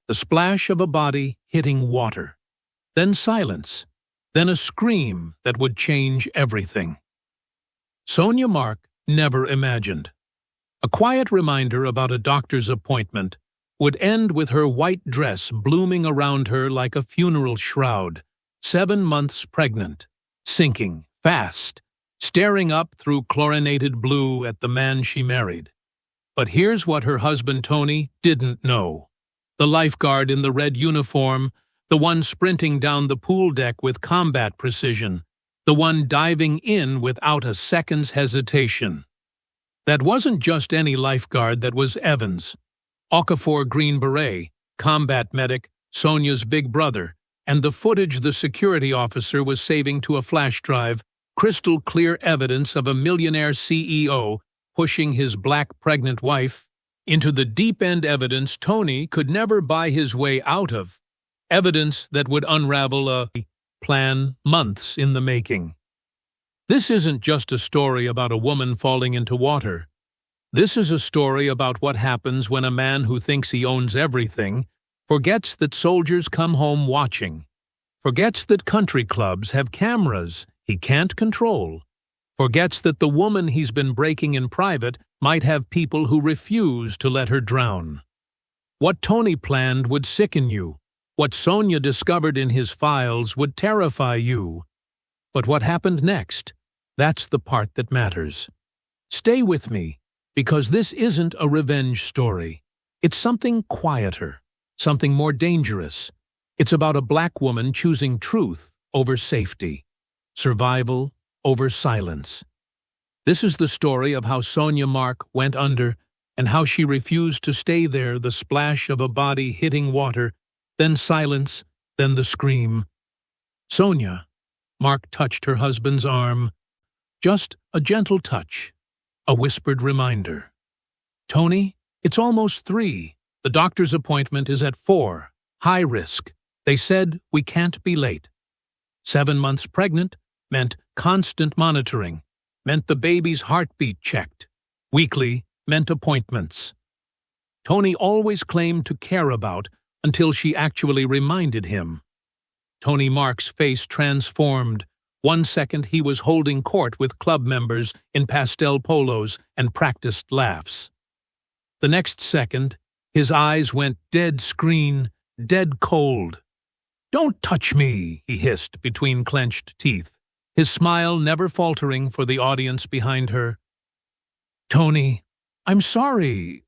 the splash of a body hitting water. Then silence. Then a scream that would change everything. Sonia Mark never imagined. A quiet reminder about a doctor's appointment would end with her white dress blooming around her like a funeral shroud, 7 months pregnant, sinking, fast, staring up through chlorinated blue at the man she married. But here's what her husband Tony didn't know. The lifeguard in the red uniform, the one sprinting down the pool deck with combat precision, the one diving in without a second's hesitation. That wasn't just any lifeguard, that was Evans. Okafor Green Beret, combat medic, Sonia's big brother, and the footage the security officer was saving to a flash drive, crystal clear evidence of a millionaire CEO pushing his black pregnant wife into the deep-end evidence Tony could never buy his way out of, evidence that would unravel a plan months in the making. This isn't just a story about a woman falling into water. This is a story about what happens when a man who thinks he owns everything forgets that soldiers come home watching, forgets that country clubs have cameras he can't control, forgets that the woman he's been breaking in private might have people who refuse to let her drown. What Tony planned would sicken you. What Sonia discovered in his files would terrify you. But what happened next? That's the part that matters. Stay with me, because this isn't a revenge story. It's something quieter, something more dangerous. It's about a black woman choosing truth over safety, survival over silence. This is the story of how Sonia Mark went under and how she refused to stay there, the splash of a body hitting water, then silence, then the scream. Sonia, Mark touched her husband's arm. Just a gentle touch, a whispered reminder. Tony, it's almost 3. The doctor's appointment is at 4. High risk. They said we can't be late. 7 months pregnant meant constant monitoring, meant the baby's heartbeat checked. Weekly meant appointments. Tony always claimed to care about until she actually reminded him. Tony Mark's face transformed. 1 second he was holding court with club members in pastel polos and practiced laughs. The next second, his eyes went dead screen, dead cold. "Don't touch me," he hissed between clenched teeth, his smile never faltering for the audience behind her. "Tony, I'm sorry,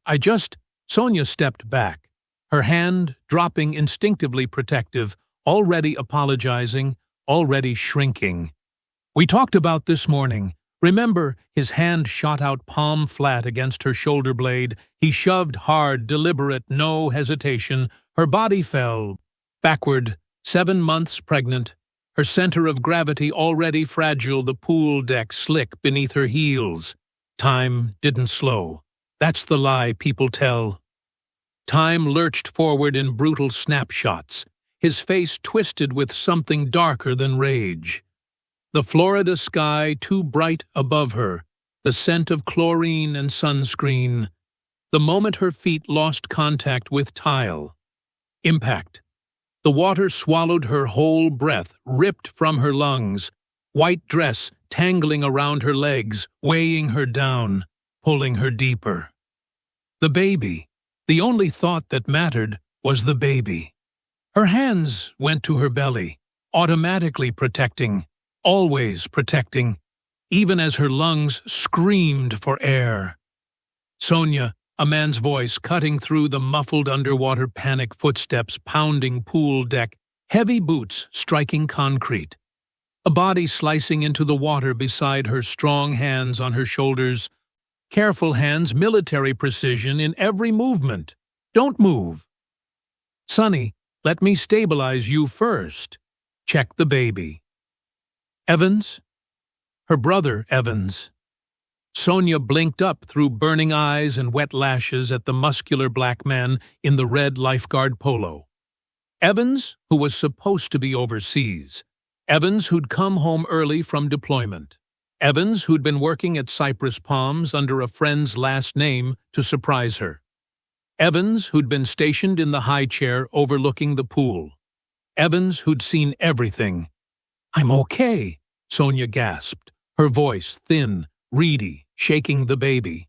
Sonia stepped back, her hand dropping instinctively protective, already apologizing, already shrinking. "We talked about this morning. Remember?" His hand shot out palm flat against her shoulder blade. He shoved hard, deliberate, no hesitation. Her body fell backward, 7 months pregnant, her center of gravity already fragile, the pool deck slick beneath her heels. Time didn't slow. That's the lie people tell. Time lurched forward in brutal snapshots, his face twisted with something darker than rage. The Florida sky too bright above her, the scent of chlorine and sunscreen. The moment her feet lost contact with tile. Impact. The water swallowed her whole breath, ripped from her lungs, white dress tangling around her legs, weighing her down, pulling her deeper. The baby. The only thought that mattered was the baby. Her hands went to her belly, automatically protecting, always protecting, even as her lungs screamed for air. Sonia, a man's voice cutting through the muffled underwater panic, footsteps pounding pool deck, heavy boots striking concrete. A body slicing into the water beside her, strong hands on her shoulders. Careful hands, military precision in every movement. "Don't move." "Sonny, let me stabilize you first. Check the baby." "Evans?" Her brother, Evans. Sonia blinked up through burning eyes and wet lashes at the muscular black man in the red lifeguard polo. Evans, who was supposed to be overseas. Evans, who'd come home early from deployment. Evans, who'd been working at Cypress Palms under a friend's last name to surprise her. Evans, who'd been stationed in the high chair overlooking the pool. Evans, who'd seen everything. "I'm okay," Sonia gasped, her voice thin, reedy, shaking the baby.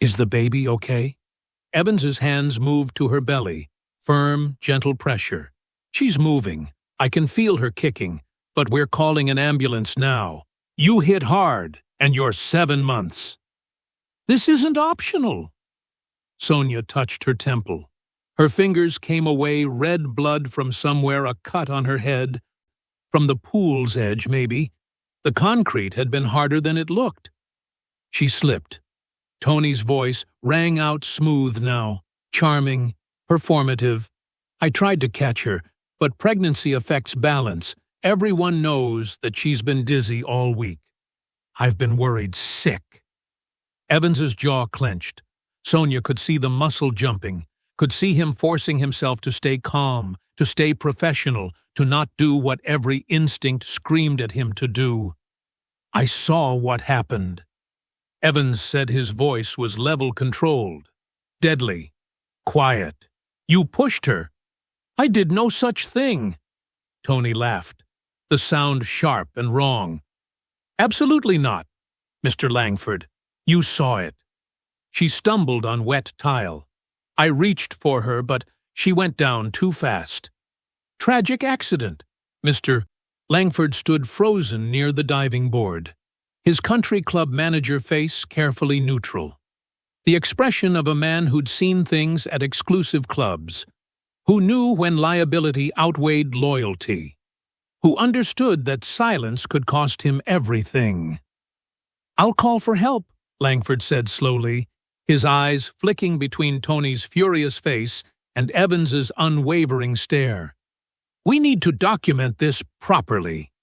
"Is the baby okay?" Evans's hands moved to her belly, firm, gentle pressure. "She's moving. I can feel her kicking, but we're calling an ambulance now. You hit hard, and you're 7 months." "This isn't optional." Sonia touched her temple. Her fingers came away, red blood from somewhere, a cut on her head. From the pool's edge, maybe. The concrete had been harder than it looked. She slipped. Tony's voice rang out smooth now, charming, performative. "I tried to catch her, but pregnancy affects balance. Everyone knows that she's been dizzy all week. I've been worried sick." Evans's jaw clenched. Sonia could see the muscle jumping, could see him forcing himself to stay calm, to stay professional, to not do what every instinct screamed at him to do. "I saw what happened." Evans said his voice was level-controlled, deadly, quiet. "You pushed her." "I did no such thing." Tony laughed, the sound sharp and wrong. "Absolutely not, Mr. Langford. You saw it." She stumbled on wet tile. "I reached for her, but she went down too fast." "Tragic accident." Mr. Langford stood frozen near the diving board, his country club manager face carefully neutral. The expression of a man who'd seen things at exclusive clubs, who knew when liability outweighed loyalty, who understood that silence could cost him everything. "I'll call for help," Langford said slowly, his eyes flicking between Tony's furious face and Evans's unwavering stare. "We need to document this properly."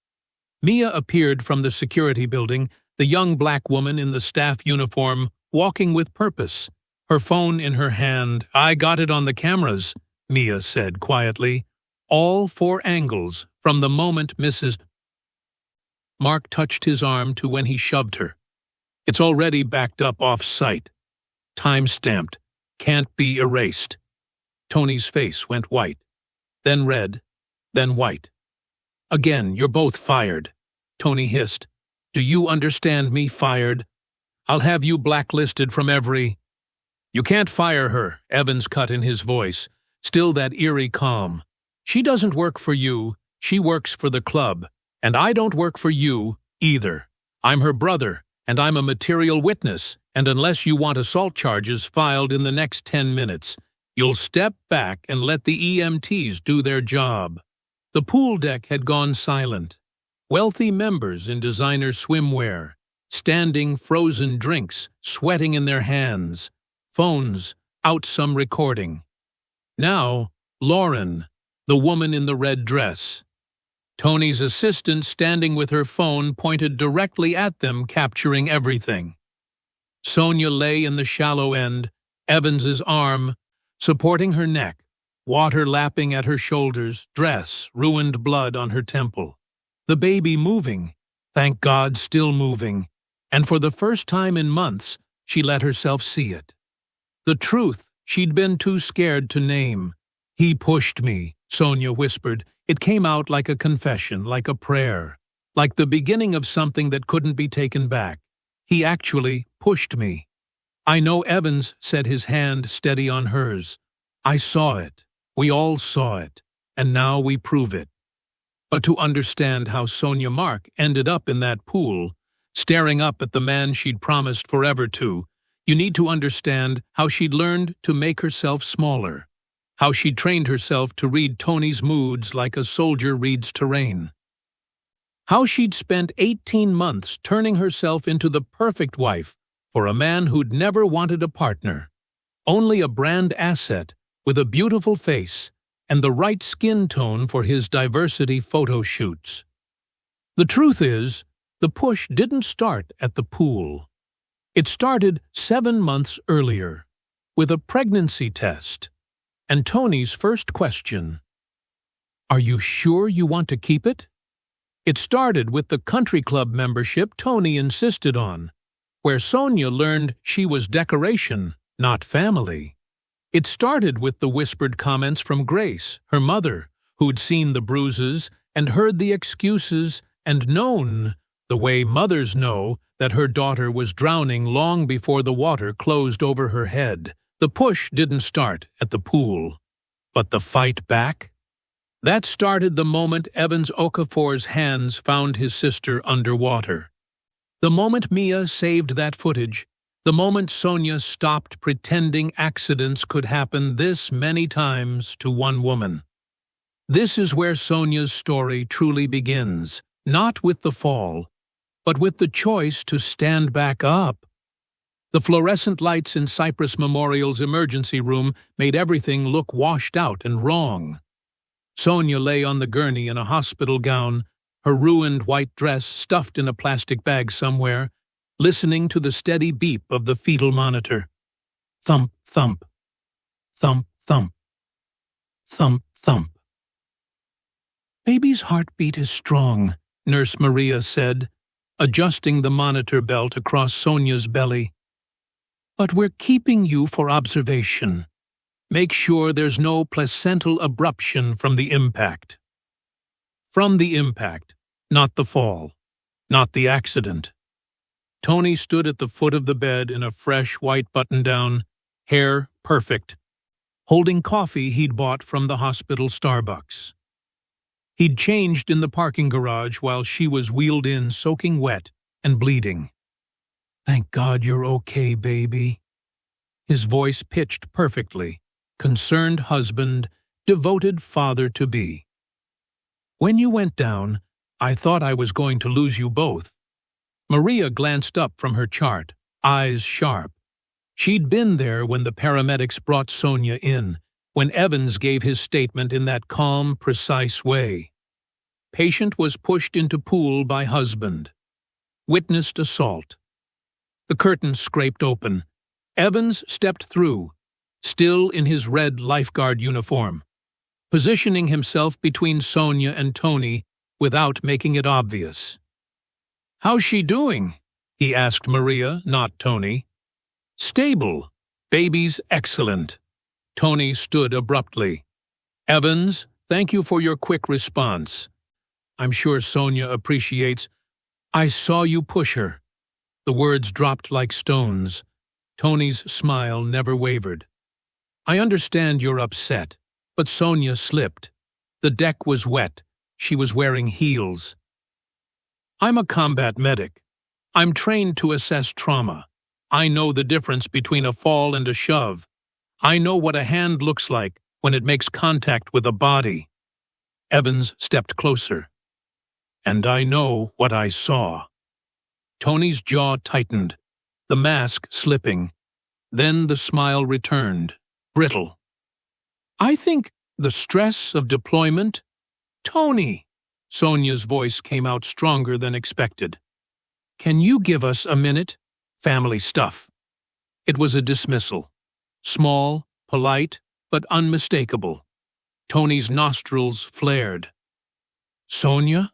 Mia appeared from the security building, the young black woman in the staff uniform, walking with purpose, her phone in her hand. "I got it on the cameras," Mia said quietly. "All 4 angles, from the moment Mrs. Mark touched his arm to when he shoved her. It's already backed up off-site. Time-stamped. Can't be erased." Tony's face went white, then red, then white. "Again, you're both fired," Tony hissed. "Do you understand me, fired? I'll have you blacklisted from every—" "You can't fire her," Evans cut in his voice, still that eerie calm. "She doesn't work for you, she works for the club, and I don't work for you, either. I'm her brother, and I'm a material witness, and unless you want assault charges filed in the next 10 minutes, you'll step back and let the EMTs do their job." The pool deck had gone silent. Wealthy members in designer swimwear, standing frozen drinks, sweating in their hands, phones, out some recording. Now, Lauren, the woman in the red dress. Tony's assistant, standing with her phone pointed directly at them, capturing everything. Sonia lay in the shallow end, Evans's arm supporting her neck, water lapping at her shoulders, dress, ruined blood on her temple. The baby moving, thank God still moving, and for the first time in months, she let herself see it. The truth she'd been too scared to name. "He pushed me," Sonia whispered. It came out like a confession, like a prayer, like the beginning of something that couldn't be taken back. "He actually pushed me." "I know," Evans said, his hand steady on hers. "I saw it. We all saw it. And now we prove it." But to understand how Sonia Mark ended up in that pool, staring up at the man she'd promised forever to, you need to understand how she'd learned to make herself smaller, how she'd trained herself to read Tony's moods like a soldier reads terrain, how she'd spent 18 months turning herself into the perfect wife for a man who'd never wanted a partner, only a brand asset with a beautiful face and the right skin tone for his diversity photo shoots. The truth is, the push didn't start at the pool. It started 7 months earlier, with a pregnancy test, and Tony's first question, "Are you sure you want to keep it?" It started with the country club membership Tony insisted on, where Sonia learned she was decoration, not family. It started with the whispered comments from Grace, her mother, who'd seen the bruises and heard the excuses and known, the way mothers know, that her daughter was drowning long before the water closed over her head. The push didn't start at the pool, but the fight back? That started the moment Evans Okafor's hands found his sister underwater. The moment Mia saved that footage, the moment Sonia stopped pretending accidents could happen this many times to one woman. This is where Sonia's story truly begins, not with the fall, but with the choice to stand back up. The fluorescent lights in Cypress Memorial's emergency room made everything look washed out and wrong. Sonia lay on the gurney in a hospital gown, her ruined white dress stuffed in a plastic bag somewhere, listening to the steady beep of the fetal monitor. Thump, thump. Thump, thump. Thump, thump. "Baby's heartbeat is strong," Nurse Maria said, adjusting the monitor belt across Sonia's belly. "But we're keeping you for observation. Make sure there's no placental abruption from the impact." From the impact, not the fall, not the accident. Tony stood at the foot of the bed in a fresh white button-down, hair perfect, holding coffee he'd bought from the hospital Starbucks. He'd changed in the parking garage while she was wheeled in soaking wet and bleeding. "Thank God you're okay, baby." His voice pitched perfectly, concerned husband, devoted father-to-be. "When you went down, I thought I was going to lose you both." Maria glanced up from her chart, eyes sharp. She'd been there when the paramedics brought Sonia in, when Evans gave his statement in that calm, precise way. Patient was pushed into pool by husband. Witnessed assault. The curtain scraped open. Evans stepped through, still in his red lifeguard uniform, positioning himself between Sonia and Tony without making it obvious. "How's she doing?" he asked Maria, not Tony. "Stable. Baby's excellent." Tony stood abruptly. "Evans, thank you for your quick response. I'm sure Sonia appreciates. I saw you push her." The words dropped like stones. Tony's smile never wavered. "I understand you're upset, but Sonia slipped. The deck was wet. She was wearing heels. I'm a combat medic. I'm trained to assess trauma. I know the difference between a fall and a shove. I know what a hand looks like when it makes contact with a body." Evans stepped closer. "And I know what I saw." Tony's jaw tightened, the mask slipping. Then the smile returned, brittle. "I think the stress of deployment—" "Tony!" Sonia's voice came out stronger than expected. "Can you give us a minute? Family stuff." It was a dismissal. Small, polite, but unmistakable. Tony's nostrils flared. "Sonia?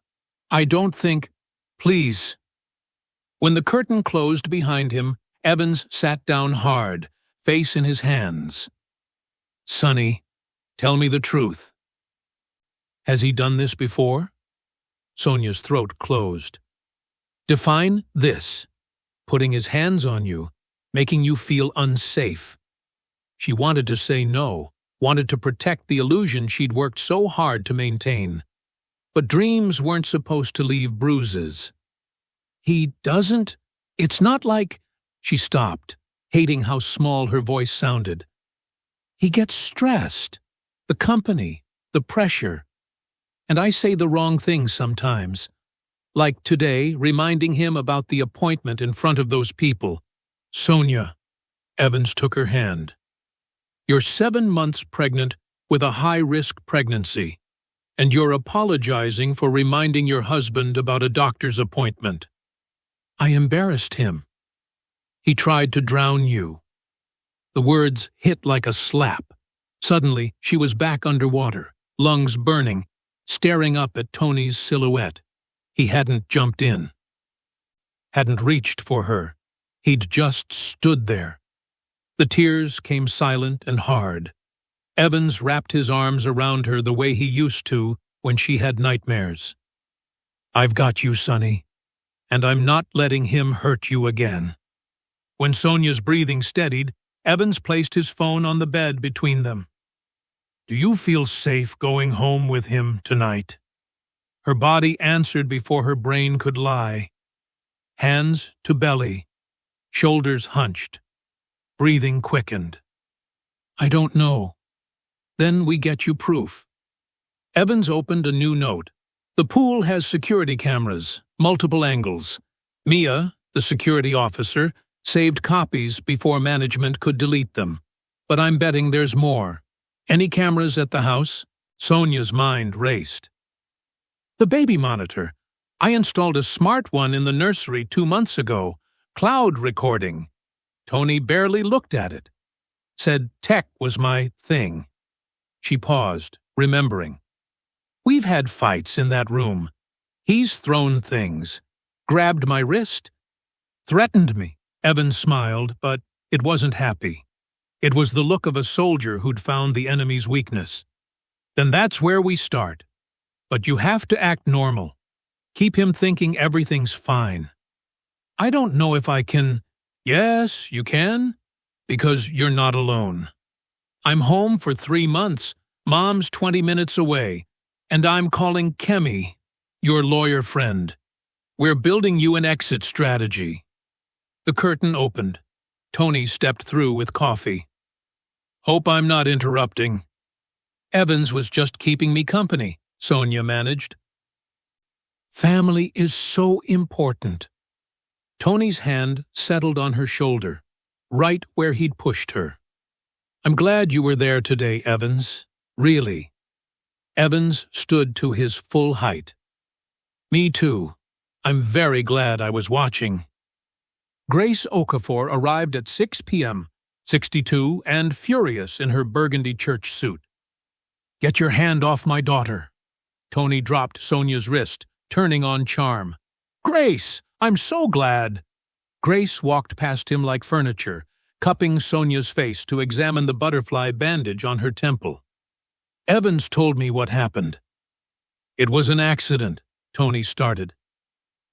I don't think— Please." When the curtain closed behind him, Evans sat down hard, face in his hands. "Sonny, tell me the truth. Has he done this before?" Sonia's throat closed. "Define this. Putting his hands on you, making you feel unsafe." She wanted to say no, wanted to protect the illusion she'd worked so hard to maintain. But dreams weren't supposed to leave bruises. "He doesn't— It's not like—" She stopped, hating how small her voice sounded. "He gets stressed. The company, the pressure. And I say the wrong things sometimes. Like today, reminding him about the appointment in front of those people." "Sonia," Evans took her hand. "You're 7 months pregnant with a high-risk pregnancy, and you're apologizing for reminding your husband about a doctor's appointment." "I embarrassed him. He tried to drown you." The words hit like a slap. Suddenly, she was back underwater, lungs burning, staring up at Tony's silhouette. He hadn't jumped in. Hadn't reached for her. He'd just stood there. The tears came silent and hard. Evans wrapped his arms around her the way he used to when she had nightmares. "I've got you, Sonny, and I'm not letting him hurt you again." When Sonia's breathing steadied, Evans placed his phone on the bed between them. "Do you feel safe going home with him tonight?" Her body answered before her brain could lie. Hands to belly, shoulders hunched, breathing quickened. "I don't know." "Then we get you proof." Evans opened a new note. "The pool has security cameras, multiple angles. Mia, the security officer, saved copies before management could delete them. But I'm betting there's more. Any cameras at the house?" Sonia's mind raced. "The baby monitor. I installed a smart one in the nursery 2 months ago. Cloud recording." Tony barely looked at it. Said tech was my thing. She paused, remembering. "We've had fights in that room. He's thrown things, grabbed my wrist, threatened me." Evans smiled, but it wasn't happy. It was the look of a soldier who'd found the enemy's weakness. "Then that's where we start. But you have to act normal. Keep him thinking everything's fine." "I don't know if I can." "Yes, you can, because you're not alone. I'm home for 3 months, Mom's 20 minutes away, and I'm calling Kemi, your lawyer friend. We're building you an exit strategy." The curtain opened. Tony stepped through with coffee. "Hope I'm not interrupting." "Evans was just keeping me company," Sonia managed. "Family is so important." Tony's hand settled on her shoulder, right where he'd pushed her. "I'm glad you were there today, Evans. Really." Evans stood to his full height. "Me too. I'm very glad I was watching." Grace Okafor arrived at 6 p.m., 62 and furious in her burgundy church suit. "Get your hand off my daughter." Tony dropped Sonia's wrist, turning on charm. "Grace, I'm so glad." Grace walked past him like furniture, cupping Sonia's face to examine the butterfly bandage on her temple. "Evans told me what happened." "It was an accident," Tony started.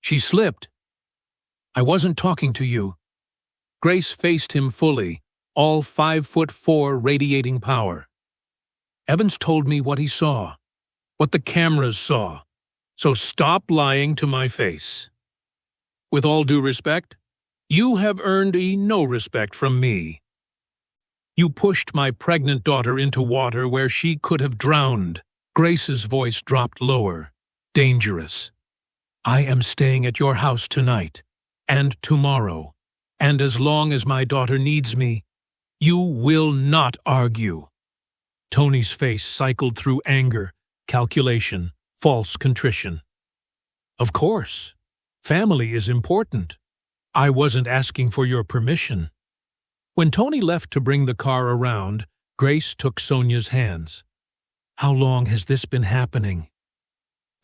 "She slipped." "I wasn't talking to you." Grace faced him fully, all 5'4", radiating power. "Evans told me what he saw, what the cameras saw, so stop lying to my face. With all due respect, you have earned no respect from me. You pushed my pregnant daughter into water where she could have drowned." Grace's voice dropped lower. "Dangerous. I am staying at your house tonight, and tomorrow, and as long as my daughter needs me, you will not argue." Tony's face cycled through anger, calculation, false contrition. "Of course. Family is important. I wasn't asking for your permission." When Tony left to bring the car around, Grace took Sonia's hands. "How long has this been happening?"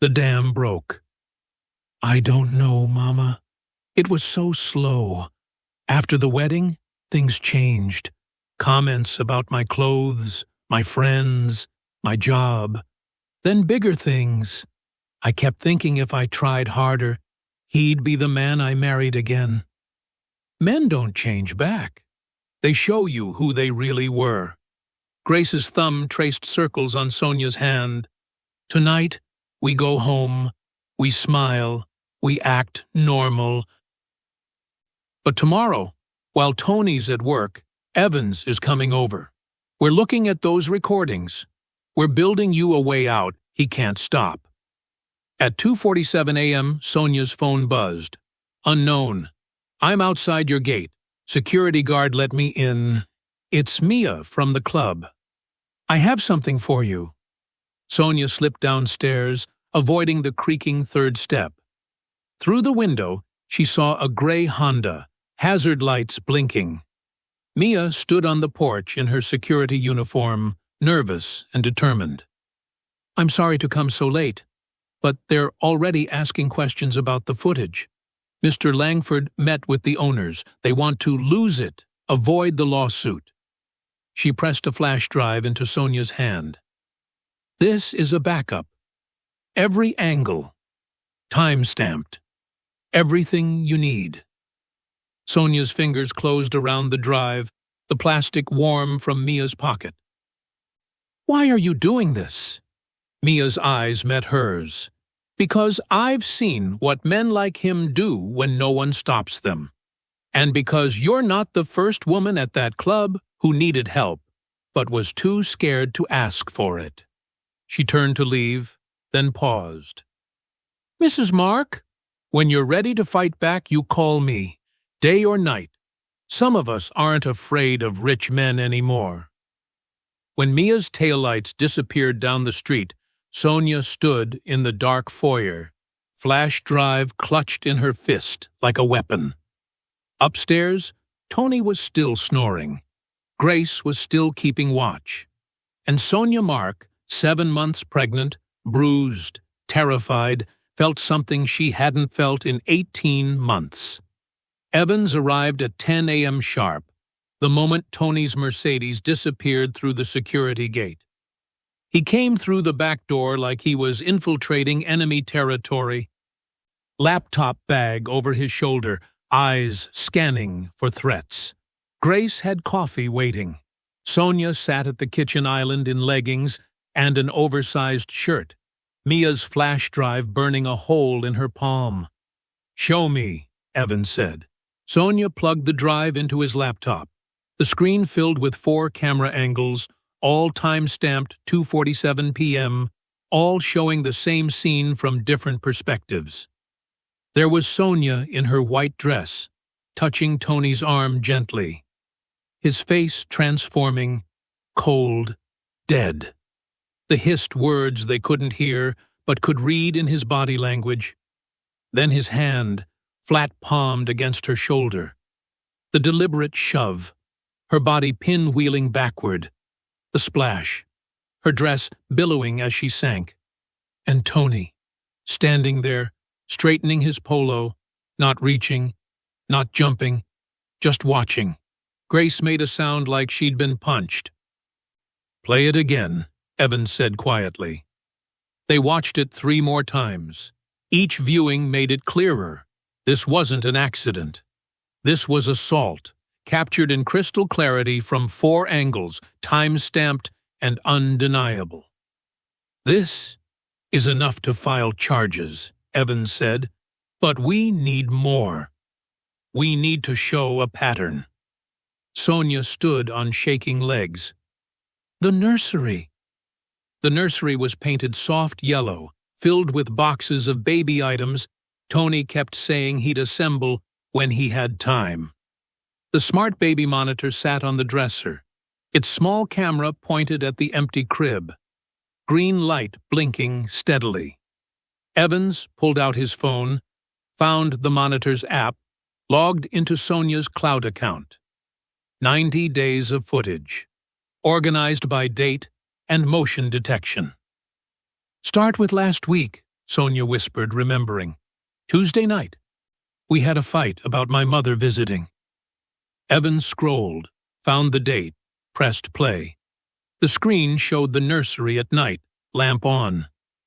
"The dam broke." "I don't know, Mama. It was so slow. After the wedding, things changed. Comments about my clothes, my friends, my job. Then bigger things. I kept thinking if I tried harder, he'd be the man I married again." "Men don't change back. They show you who they really were." Grace's thumb traced circles on Sonia's hand. "Tonight, we go home, we smile, we act normal. But tomorrow, while Tony's at work, Evans is coming over. We're looking at those recordings. We're building you a way out he can't stop." At 2:47 a.m., Sonia's phone buzzed. "Unknown. I'm outside your gate. Security guard let me in. It's Mia from the club. I have something for you." Sonia slipped downstairs, avoiding the creaking third step. Through the window, she saw a gray Honda, hazard lights blinking. Mia stood on the porch in her security uniform, nervous and determined. "I'm sorry to come so late, but they're already asking questions about the footage. Mr. Langford met with the owners. They want to lose it Avoid the lawsuit. She pressed a flash drive into Sonia's hand. This is a backup. Every angle. Time-stamped. Everything you need. Sonia's fingers closed around the drive, the plastic warm from Mia's pocket. Why are you doing this? Mia's eyes met hers. Because I've seen what men like him do when no one stops them. And because you're not the first woman at that club who needed help, but was too scared to ask for it. She turned to leave, then paused. Mrs. Mark, when you're ready to fight back, you call me, day or night. Some of us aren't afraid of rich men anymore. When Mia's taillights disappeared down the street, Sonia stood in the dark foyer, flash drive clutched in her fist like a weapon. Upstairs, Tony was still snoring. Grace was still keeping watch. And Sonia Mark, 7 months pregnant, bruised, terrified, felt something she hadn't felt in 18 months. Evans arrived at 10 a.m. sharp, the moment Tony's Mercedes disappeared through the security gate. He came through the back door like he was infiltrating enemy territory. Laptop bag over his shoulder, eyes scanning for threats. Grace had coffee waiting. Sonia sat at the kitchen island in leggings and an oversized shirt, Mia's flash drive burning a hole in her palm. Show me, Evans said. Sonia plugged the drive into his laptop. The screen filled with 4 camera angles, all time-stamped 2:47 p.m., all showing the same scene from different perspectives. There was Sonia in her white dress, touching Tony's arm gently. His face transforming, cold, dead. The hissed words they couldn't hear, but could read in his body language. Then his hand, flat-palmed against her shoulder. The deliberate shove, her body pinwheeling backward. The splash, her dress billowing as she sank. And Tony, standing there, straightening his polo, not reaching, not jumping, just watching. Grace made a sound like she'd been punched. Play it again, Evans said quietly. They watched it 3 more times. Each viewing made it clearer. This wasn't an accident. This was assault, captured in crystal clarity from 4 angles, time-stamped and undeniable. This is enough to file charges, Evans said, but we need more. We need to show a pattern. Sonia stood on shaking legs. The nursery. The nursery was painted soft yellow, filled with boxes of baby items Tony kept saying he'd assemble when he had time. The smart baby monitor sat on the dresser, its small camera pointed at the empty crib, green light blinking steadily. Evans pulled out his phone, found the monitor's app, logged into Sonia's cloud account. 90 days of footage, organized by date and motion detection. Start with last week, Sonia whispered, remembering. Tuesday night. We had a fight about my mother visiting. Evans scrolled, found the date, pressed play. The screen showed the nursery at night, lamp on.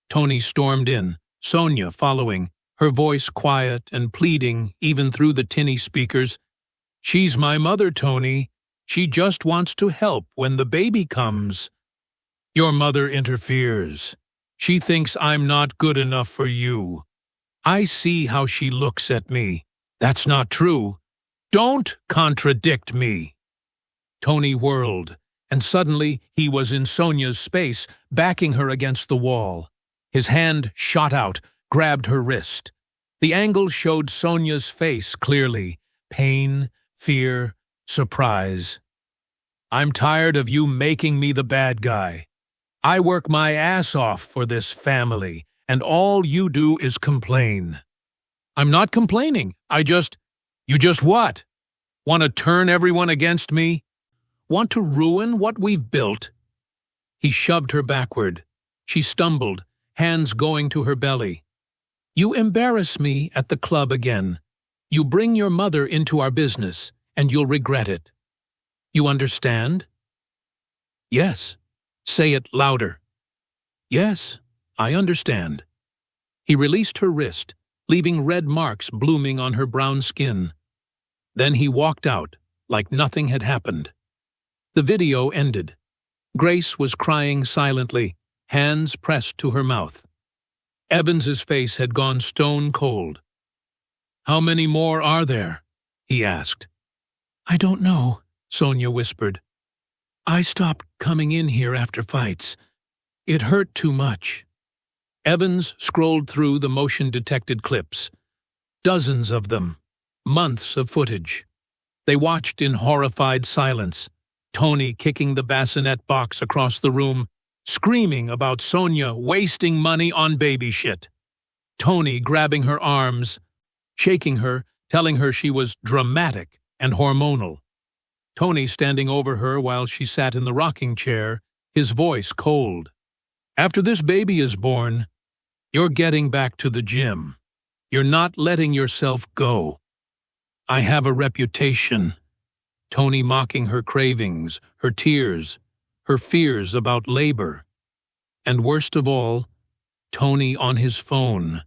Tony stormed in, Sonia following, her voice quiet and pleading even through the tinny speakers. She's my mother, Tony. She just wants to help when the baby comes. Your mother interferes. She thinks I'm not good enough for you. I see how she looks at me. That's not true. Don't contradict me. Tony whirled, and suddenly he was in Sonia's space, backing her against the wall. His hand shot out, grabbed her wrist. The angle showed Sonia's face clearly. Pain, fear, surprise. I'm tired of you making me the bad guy. I work my ass off for this family, and all you do is complain. I'm not complaining. You just what? Want to turn everyone against me? Want to ruin what we've built? He shoved her backward. She stumbled, hands going to her belly. You embarrass me at the club again. You bring your mother into our business, and you'll regret it. You understand? Yes. Say it louder. Yes, I understand. He released her wrist, leaving red marks blooming on her brown skin. Then he walked out, like nothing had happened. The video ended. Grace was crying silently, hands pressed to her mouth. Evans's face had gone stone cold. "How many more are there?" he asked. "I don't know," Sonia whispered. "I stopped coming in here after fights. It hurt too much." Evans scrolled through the motion-detected clips. Dozens of them. Months of footage. They watched in horrified silence, Tony kicking the bassinet box across the room, screaming about Sonia wasting money on baby shit. Tony grabbing her arms, shaking her, telling her she was dramatic and hormonal. Tony standing over her while she sat in the rocking chair, his voice cold. "After this baby is born, you're getting back to the gym. You're not letting yourself go. I have a reputation." Tony mocking her cravings, her tears, her fears about labor. And worst of all, Tony on his phone,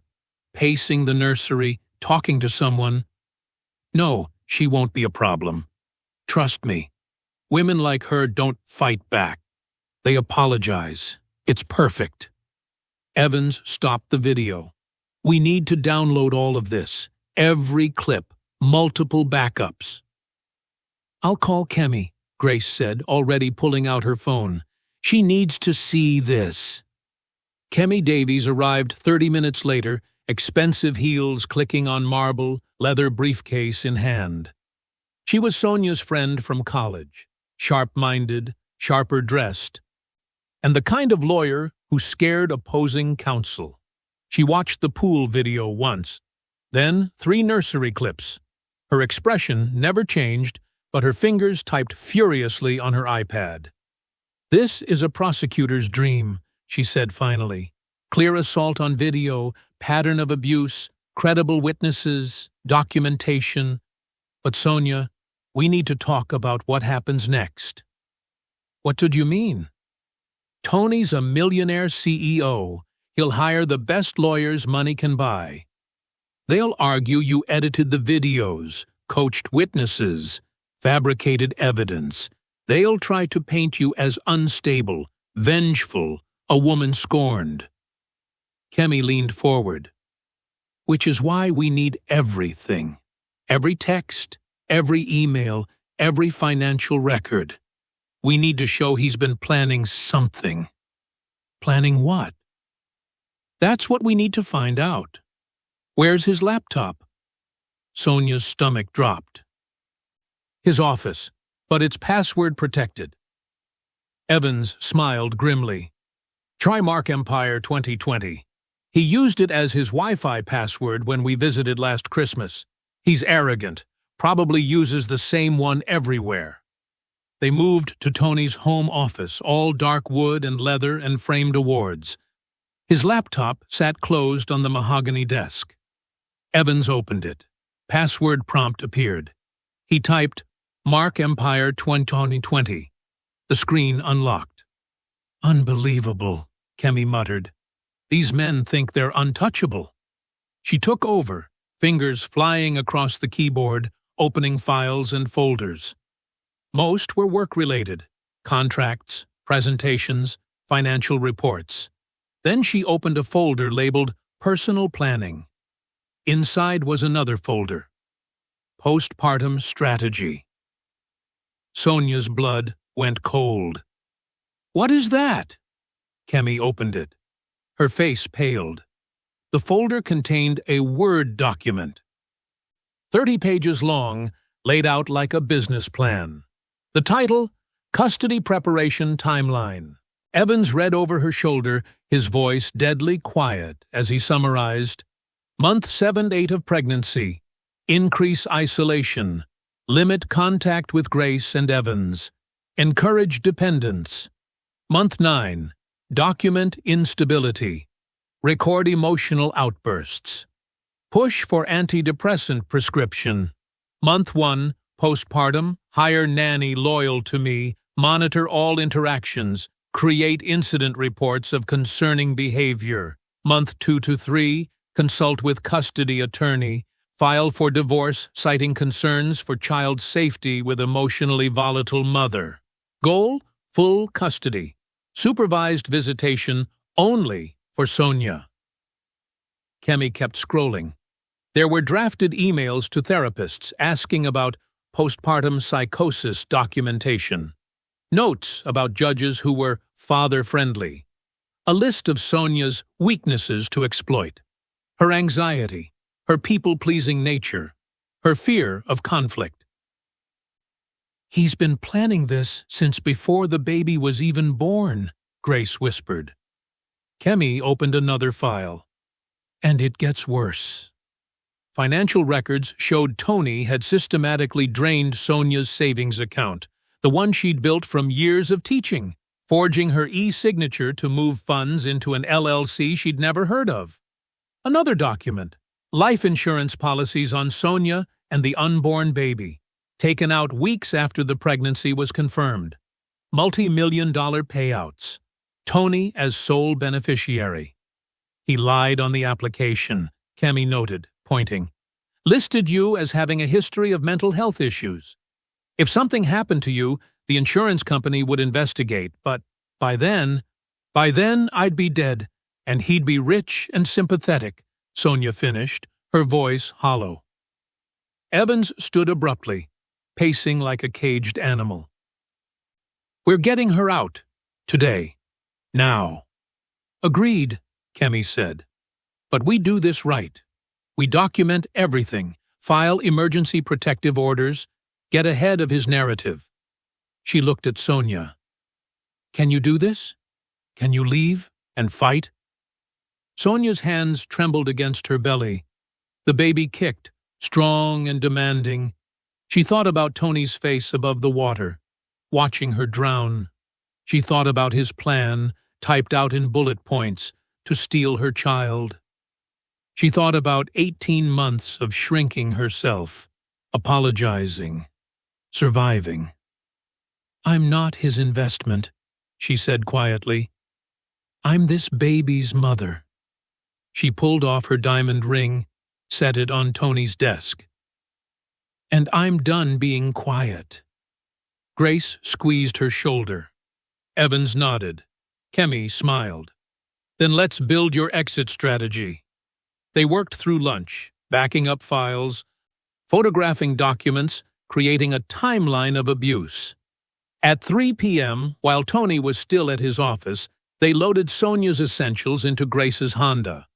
pacing the nursery, talking to someone. "No, she won't be a problem. Trust me. Women like her don't fight back. They apologize. It's perfect." Evans stopped the video. "We need to download all of this. Every clip. Multiple backups." "I'll call Kemi," Grace said, already pulling out her phone. "She needs to see this." Kemi Davies arrived 30 minutes later, expensive heels clicking on marble, leather briefcase in hand. She was Sonia's friend from college, sharp-minded, sharper dressed, and the kind of lawyer who scared opposing counsel. She watched the pool video once, then 3 nursery clips. Her expression never changed, but her fingers typed furiously on her iPad. "This is a prosecutor's dream," she said finally. "Clear assault on video, pattern of abuse, credible witnesses, documentation. But Sonia, we need to talk about what happens next." "What did you mean?" "Tony's a millionaire CEO. He'll hire the best lawyers money can buy. They'll argue you edited the videos, coached witnesses, fabricated evidence. They'll try to paint you as unstable, vengeful, a woman scorned." Kemi leaned forward. "Which is why we need everything. Every text, every email, every financial record. We need to show he's been planning something." "Planning what?" "That's what we need to find out. Where's his laptop?" Sonia's stomach dropped. "His office, but it's password protected." Evans smiled grimly. "Try Mark Empire 2020. He used it as his Wi-Fi password when we visited last Christmas. He's arrogant, probably uses the same one everywhere." They moved to Tony's home office, all dark wood and leather and framed awards. His laptop sat closed on the mahogany desk. Evans opened it. Password prompt appeared. He typed, "Mark Empire 2020. The screen unlocked. "Unbelievable," Kemi muttered. "These men think they're untouchable." She took over, fingers flying across the keyboard, opening files and folders. Most were work-related, contracts, presentations, financial reports. Then she opened a folder labeled Personal Planning. Inside was another folder, Postpartum Strategy. Sonia's blood went cold. "What is that?" Kemi opened it. Her face paled. The folder contained a Word document, 30 pages long, laid out like a business plan. The title, Custody Preparation Timeline. Evans read over her shoulder, his voice deadly quiet as he summarized, Month 7-8 of pregnancy. Increase isolation. Limit contact with Grace and Evans. Encourage dependence. Month 9. Document instability. Record emotional outbursts. Push for antidepressant prescription. Month 1. Postpartum, hire nanny loyal to me, monitor all interactions, create incident reports of concerning behavior. Month 2 to 3, consult with custody attorney, file for divorce citing concerns for child safety with emotionally volatile mother. Goal, full custody. Supervised visitation only for Sonia. Kemi kept scrolling. There were drafted emails to therapists asking about postpartum psychosis documentation. Notes about judges who were father-friendly. A list of Sonia's weaknesses to exploit. Her anxiety, her people-pleasing nature, her fear of conflict. "He's been planning this since before the baby was even born," Grace whispered. Kemi opened another file. And it gets worse. Financial records showed Tony had systematically drained Sonia's savings account, the one she'd built from years of teaching, forging her e-signature to move funds into an LLC she'd never heard of. Another document, life insurance policies on Sonia and the unborn baby, taken out weeks after the pregnancy was confirmed. Multi-million-dollar payouts. Tony as sole beneficiary. He lied on the application, Kemi noted, pointing. Listed you as having a history of mental health issues. If something happened to you, the insurance company would investigate, but by then I'd be dead, and he'd be rich and sympathetic, Sonia finished, her voice hollow. Evans stood abruptly, pacing like a caged animal. "We're getting her out. Today. Now." "Agreed," Kemi said. "But we do this right. We document everything, file emergency protective orders, get ahead of his narrative." She looked at Sonia. "Can you do this? Can you leave and fight?" Sonia's hands trembled against her belly. The baby kicked, strong and demanding. She thought about Tony's face above the water, watching her drown. She thought about his plan, typed out in bullet points, to steal her child. She thought about 18 months of shrinking herself, apologizing, surviving. "I'm not his investment," she said quietly. "I'm this baby's mother." She pulled off her diamond ring, set it on Tony's desk. "And I'm done being quiet." Grace squeezed her shoulder. Evans nodded. Kemi smiled. "Then let's build your exit strategy." They worked through lunch, backing up files, photographing documents, creating a timeline of abuse. At 3 p.m., while Tony was still at his office, they loaded Sonia's essentials into Grace's Honda.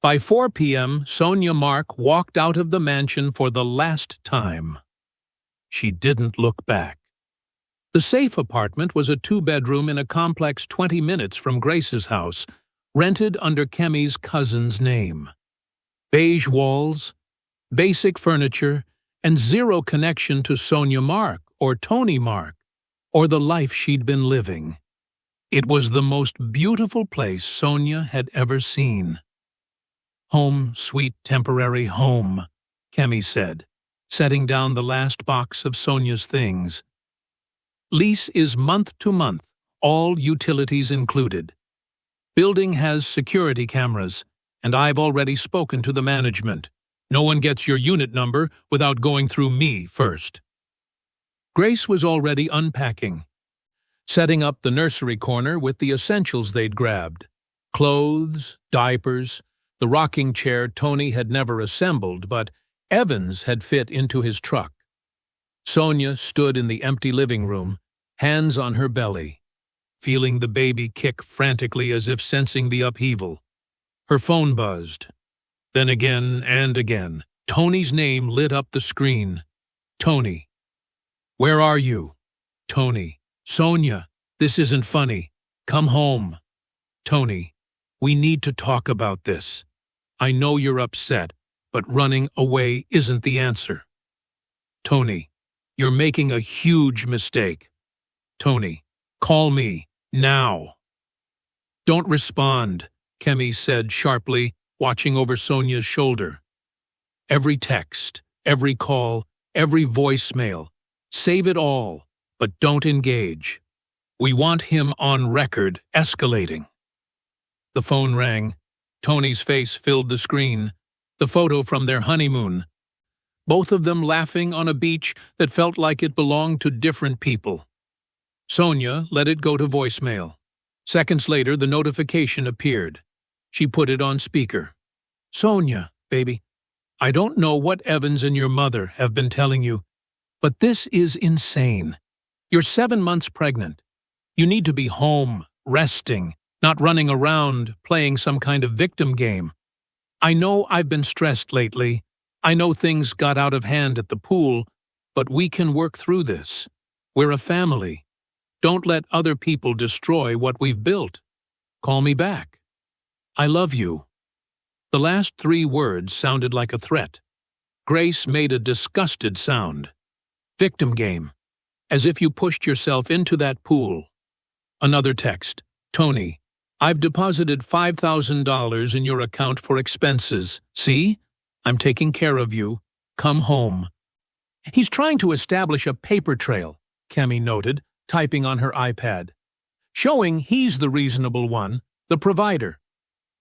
By 4 p.m., Sonia Mark walked out of the mansion for the last time. She didn't look back. The safe apartment was a 2-bedroom in a complex 20 minutes from Grace's house, rented under Kemi's cousin's name. Beige walls, basic furniture, and zero connection to Sonia Mark or Tony Mark, or the life she'd been living. It was the most beautiful place Sonia had ever seen. "Home, sweet temporary home," Kemi said, setting down the last box of Sonia's things. "Lease is month to month, all utilities included. Building has security cameras, and I've already spoken to the management. No one gets your unit number without going through me first." Grace was already unpacking, setting up the nursery corner with the essentials they'd grabbed. Clothes, diapers, the rocking chair Tony had never assembled, but Evans had fit into his truck. Sonia stood in the empty living room, hands on her belly, feeling the baby kick frantically as if sensing the upheaval. Her phone buzzed. Then again and again, Tony's name lit up the screen. "Tony. Where are you? Tony. Sonia, this isn't funny. Come home. Tony. We need to talk about this. I know you're upset, but running away isn't the answer. Tony. You're making a huge mistake. Tony. Call me. Now." "Don't respond," Kemi said sharply, watching over Sonia's shoulder. "Every text, every call, every voicemail. Save it all, but don't engage. We want him on record, escalating. The phone rang. Tony's face filled the screen. The photo from their honeymoon. Both of them laughing on a beach that felt like it belonged to different people. Sonia let it go to voicemail. Seconds later, the notification appeared. She put it on speaker. "Sonia, baby, I don't know what Evans and your mother have been telling you, but this is insane. You're 7 months pregnant. You need to be home, resting, not running around, playing some kind of victim game. I know I've been stressed lately. I know things got out of hand at the pool, but we can work through this. We're a family. Don't let other people destroy what we've built. Call me back. I love you." The last 3 words sounded like a threat. Grace made a disgusted sound. Victim game. As if you pushed yourself into that pool. Another text. "Tony, I've deposited $5,000 in your account for expenses. See? I'm taking care of you. Come home." He's trying to establish a paper trail, Kemi noted, typing on her iPad. Showing he's the reasonable one, the provider.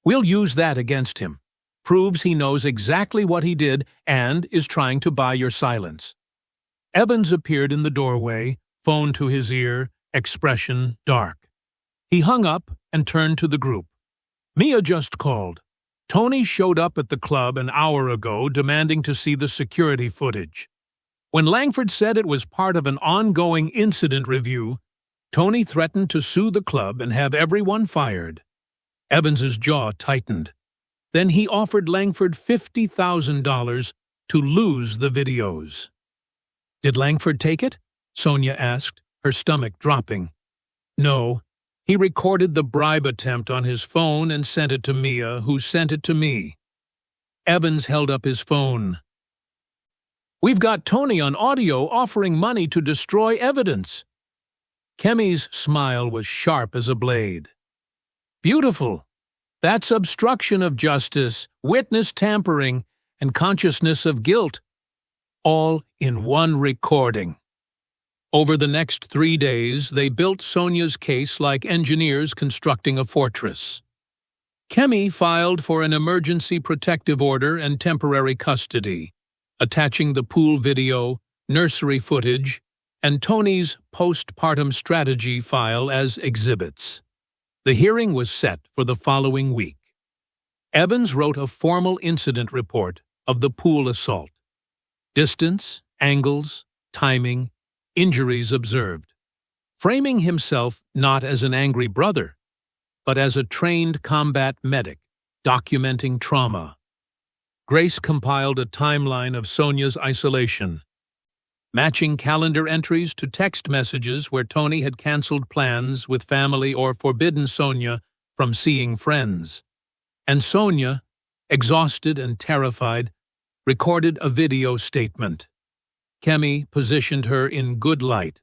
We'll use that against him. Proves he knows exactly what he did and is trying to buy your silence. Evans appeared in the doorway, phone to his ear, expression dark. He hung up and turned to the group. "Mia just called. Tony showed up at the club an hour ago demanding to see the security footage. When Langford said it was part of an ongoing incident review, Tony threatened to sue the club and have everyone fired." Evans's jaw tightened. Then he offered Langford $50,000 to lose the videos. "Did Langford take it?" Sonia asked, her stomach dropping. "No. He recorded the bribe attempt on his phone and sent it to Mia, who sent it to me." Evans held up his phone. "We've got Tony on audio offering money to destroy evidence." Kemi's smile was sharp as a blade. "Beautiful. That's obstruction of justice, witness tampering, and consciousness of guilt. All in one recording." Over the next 3 days, they built Sonia's case like engineers constructing a fortress. Kemi filed for an emergency protective order and temporary custody, attaching the pool video, nursery footage, and Tony's postpartum strategy file as exhibits. The hearing was set for the following week. Evans wrote a formal incident report of the pool assault. Distance, angles, timing, injuries observed. Framing himself not as an angry brother, but as a trained combat medic, documenting trauma. Grace compiled a timeline of Sonia's isolation, matching calendar entries to text messages where Tony had canceled plans with family or forbidden Sonia from seeing friends. And Sonia, exhausted and terrified, recorded a video statement. Kemi positioned her in good light,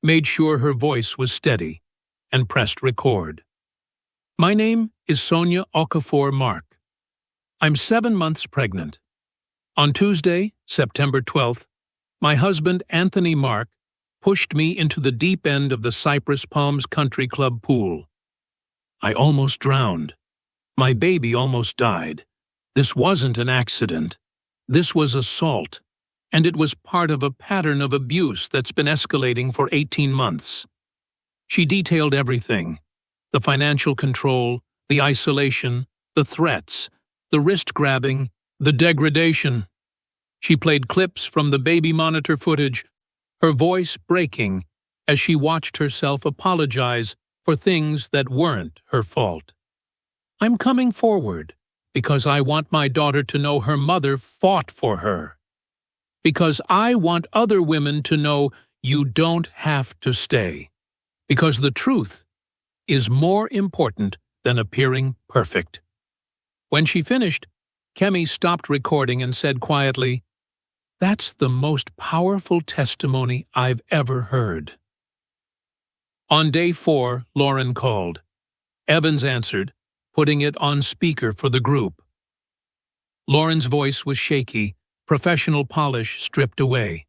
made sure her voice was steady, and pressed record. "My name is Sonia Okafor Mark. I'm 7 months pregnant. On Tuesday, September 12th, my husband Anthony Mark pushed me into the deep end of the Cypress Palms Country Club pool. I almost drowned. My baby almost died. This wasn't an accident. This was assault, and it was part of a pattern of abuse that's been escalating for 18 months. She detailed everything: the financial control, the isolation, the threats, the wrist-grabbing, the degradation. She played clips from the baby monitor footage, her voice breaking as she watched herself apologize for things that weren't her fault. I'm coming forward because I want my daughter to know her mother fought for her. Because I want other women to know you don't have to stay. Because the truth is more important than appearing perfect." When she finished, Kemi stopped recording and said quietly, "That's the most powerful testimony I've ever heard." On day 4, Lauren called. Evans answered, putting it on speaker for the group. Lauren's voice was shaky, professional polish stripped away.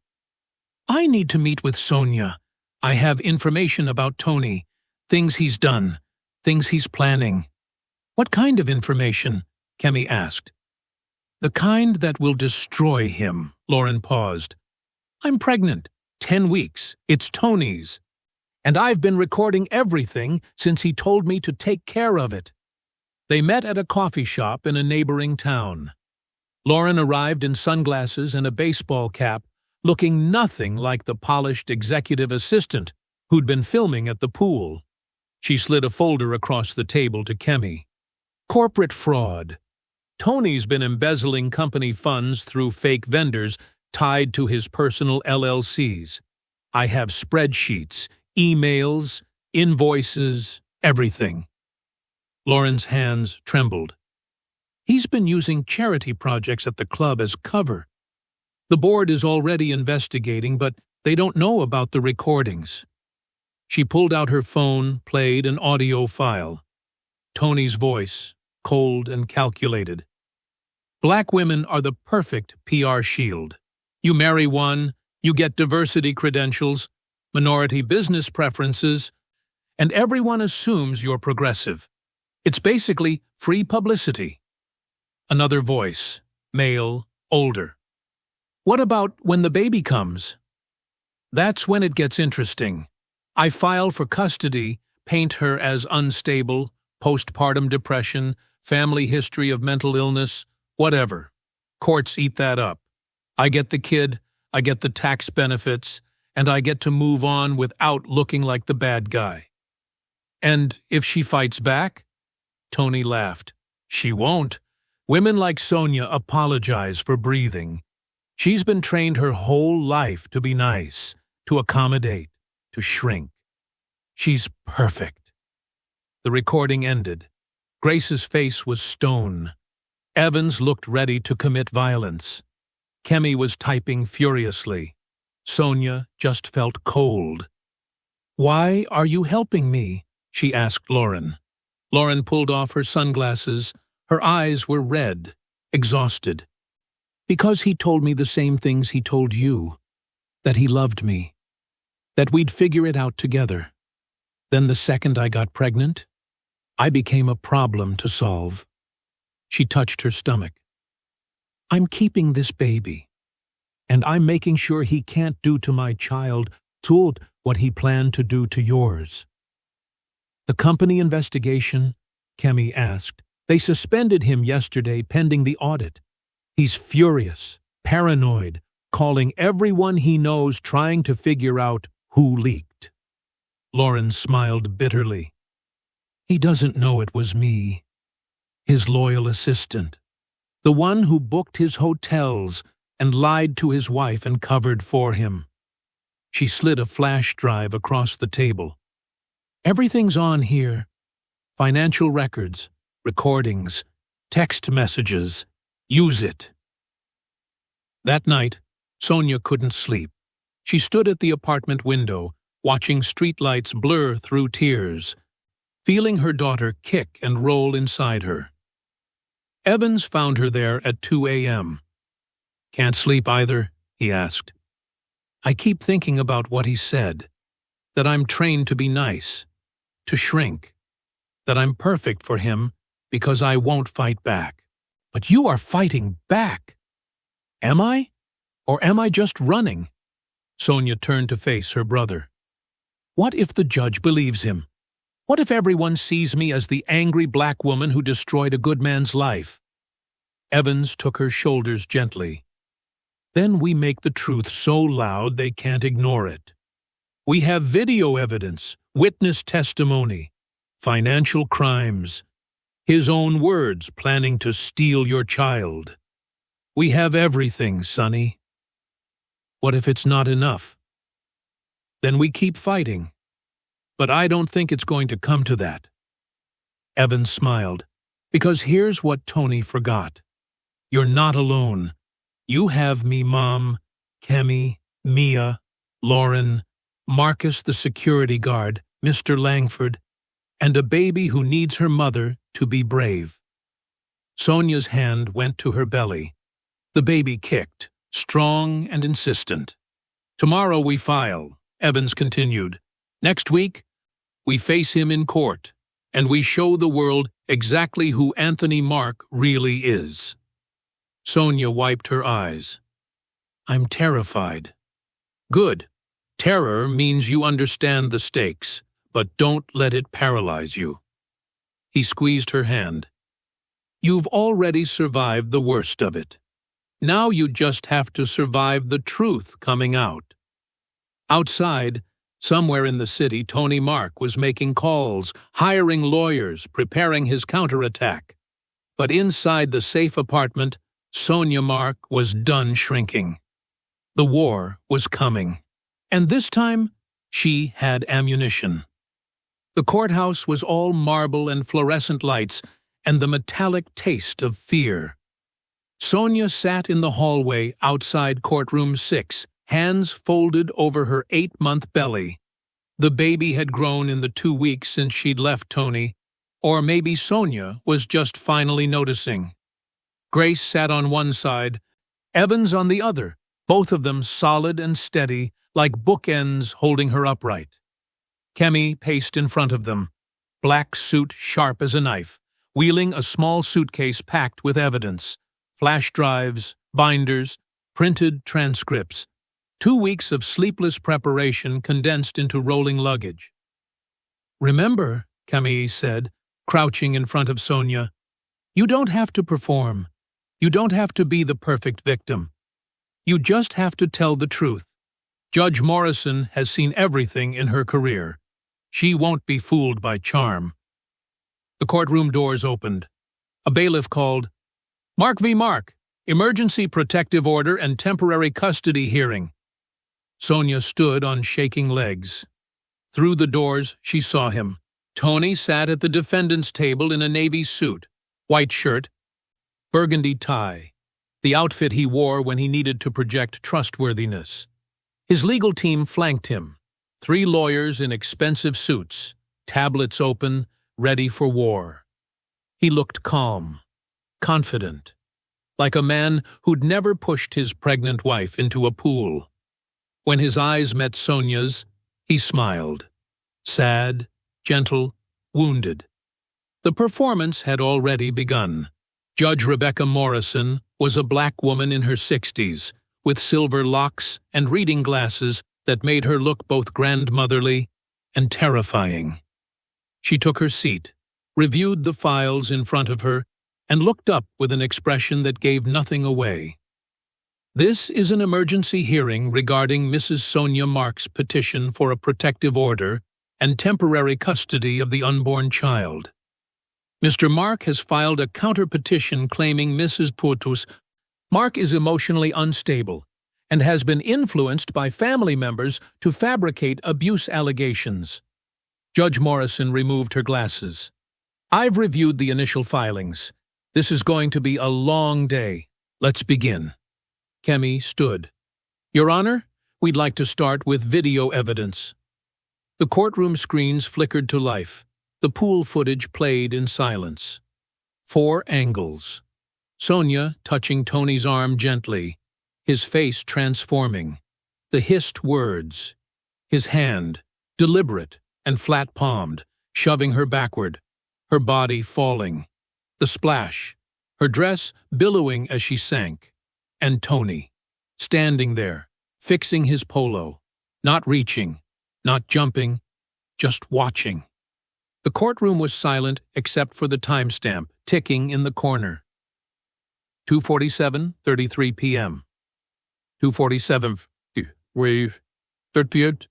I need to meet with Sonia. I have information about Tony, things he's done, things he's planning. What kind of information? Kemi asked. The kind that will destroy him, Lauren paused. I'm pregnant, 10 weeks, it's Tony's. And I've been recording everything since he told me to take care of it. They met at a coffee shop in a neighboring town. Lauren arrived in sunglasses and a baseball cap, looking nothing like the polished executive assistant who'd been filming at the pool. She slid a folder across the table to Kemi. Corporate fraud. Tony's been embezzling company funds through fake vendors tied to his personal LLCs. I have spreadsheets, emails, invoices, everything. Lauren's hands trembled. He's been using charity projects at the club as cover. The board is already investigating, but they don't know about the recordings. She pulled out her phone, played an audio file. Tony's voice, cold and calculated. Black women are the perfect PR shield. You marry one, you get diversity credentials, minority business preferences, and everyone assumes you're progressive. It's basically free publicity. Another voice, male, older. What about when the baby comes? That's when it gets interesting. I file for custody, paint her as unstable, postpartum depression, family history of mental illness, whatever. Courts eat that up. I get the kid, I get the tax benefits, and I get to move on without looking like the bad guy. And if she fights back? Tony laughed. She won't. Women like Sonia apologize for breathing. She's been trained her whole life to be nice, to accommodate, to shrink. She's perfect. The recording ended. Grace's face was stone. Evans looked ready to commit violence. Kemi was typing furiously. Sonia just felt cold. Why are you helping me? She asked Lauren. Lauren pulled off her sunglasses. Her eyes were red, exhausted. Because he told me the same things he told you. That he loved me. That we'd figure it out together. Then the second I got pregnant, I became a problem to solve. She touched her stomach. I'm keeping this baby. And I'm making sure he can't do to my child what he planned to do to yours. The company investigation? Kemi asked. They suspended him yesterday pending the audit. He's furious, paranoid, calling everyone he knows trying to figure out who leaked. Lauren smiled bitterly. He doesn't know it was me. His loyal assistant. The one who booked his hotels and lied to his wife and covered for him. She slid a flash drive across the table. Everything's on here. Financial records, recordings, text messages. Use it. That night, Sonia couldn't sleep. She stood at the apartment window, watching streetlights blur through tears, feeling her daughter kick and roll inside her. Evans found her there at 2 a.m. Can't sleep either? He asked. I keep thinking about what he said, that I'm trained to be nice, to shrink, that I'm perfect for him because I won't fight back. But you are fighting back. Am I? Or am I just running? Sonia turned to face her brother. What if the judge believes him? What if everyone sees me as the angry black woman who destroyed a good man's life? Evans took her shoulders gently. Then we make the truth so loud they can't ignore it. We have video evidence, witness testimony, financial crimes, his own words planning to steal your child. We have everything, Sonny. What if it's not enough? Then we keep fighting. But I don't think it's going to come to that. Evans smiled, because here's what Tony forgot. You're not alone. You have me, Mom, Kemi, Mia, Lauren, Marcus the security guard, Mr. Langford, and a baby who needs her mother to be brave. Sonia's hand went to her belly. The baby kicked, strong and insistent. Tomorrow we file, Evans continued. Next week, we face him in court, and we show the world exactly who Anthony Mark really is. Sonia wiped her eyes. I'm terrified. Good. Terror means you understand the stakes, but don't let it paralyze you. He squeezed her hand. You've already survived the worst of it. Now you just have to survive the truth coming out. Outside, somewhere in the city, Tony Mark was making calls, hiring lawyers, preparing his counterattack. But inside the safe apartment, Sonia Mark was done shrinking. The war was coming. And this time, she had ammunition. The courthouse was all marble and fluorescent lights and the metallic taste of fear. Sonia sat in the hallway outside courtroom 6, hands folded over her 8-month belly. The baby had grown in the 2 weeks since she'd left Tony, or maybe Sonia was just finally noticing. Grace sat on one side, Evans on the other, both of them solid and steady, like bookends holding her upright. Kemi paced in front of them, black suit sharp as a knife, wheeling a small suitcase packed with evidence, flash drives, binders, printed transcripts. 2 weeks of sleepless preparation condensed into rolling luggage. Remember, Kemi said, crouching in front of Sonia, you don't have to perform. You don't have to be the perfect victim. You just have to tell the truth. Judge Morrison has seen everything in her career. She won't be fooled by charm. The courtroom doors opened. A bailiff called, Mark v. Mark, emergency protective order and temporary custody hearing. Sonia stood on shaking legs. Through the doors, she saw him. Tony sat at the defendant's table in a navy suit, white shirt, burgundy tie, the outfit he wore when he needed to project trustworthiness. His legal team flanked him, 3 lawyers in expensive suits, tablets open, ready for war. He looked calm, confident, like a man who'd never pushed his pregnant wife into a pool. When his eyes met Sonia's, he smiled, sad, gentle, wounded. The performance had already begun. Judge Rebecca Morrison was a black woman in her 60s, with silver locks and reading glasses that made her look both grandmotherly and terrifying. She took her seat, reviewed the files in front of her, and looked up with an expression that gave nothing away. This is an emergency hearing regarding Mrs. Sonia Mark's petition for a protective order and temporary custody of the unborn child. Mr. Mark has filed a counter-petition claiming Mrs. Putus Mark is emotionally unstable and has been influenced by family members to fabricate abuse allegations. Judge Morrison removed her glasses. I've reviewed the initial filings. This is going to be a long day. Let's begin. Kemi stood. Your Honor, we'd like to start with video evidence. The courtroom screens flickered to life. The pool footage played in silence. 4 angles. Sonia touching Tony's arm gently, his face transforming. The hissed words. His hand, deliberate and flat-palmed, shoving her backward, her body falling. The splash, her dress billowing as she sank. And Tony, standing there, fixing his polo, not reaching, not jumping, just watching. The courtroom was silent except for the timestamp ticking in the corner. 2:47:33 p.m. 2:47. We've 38.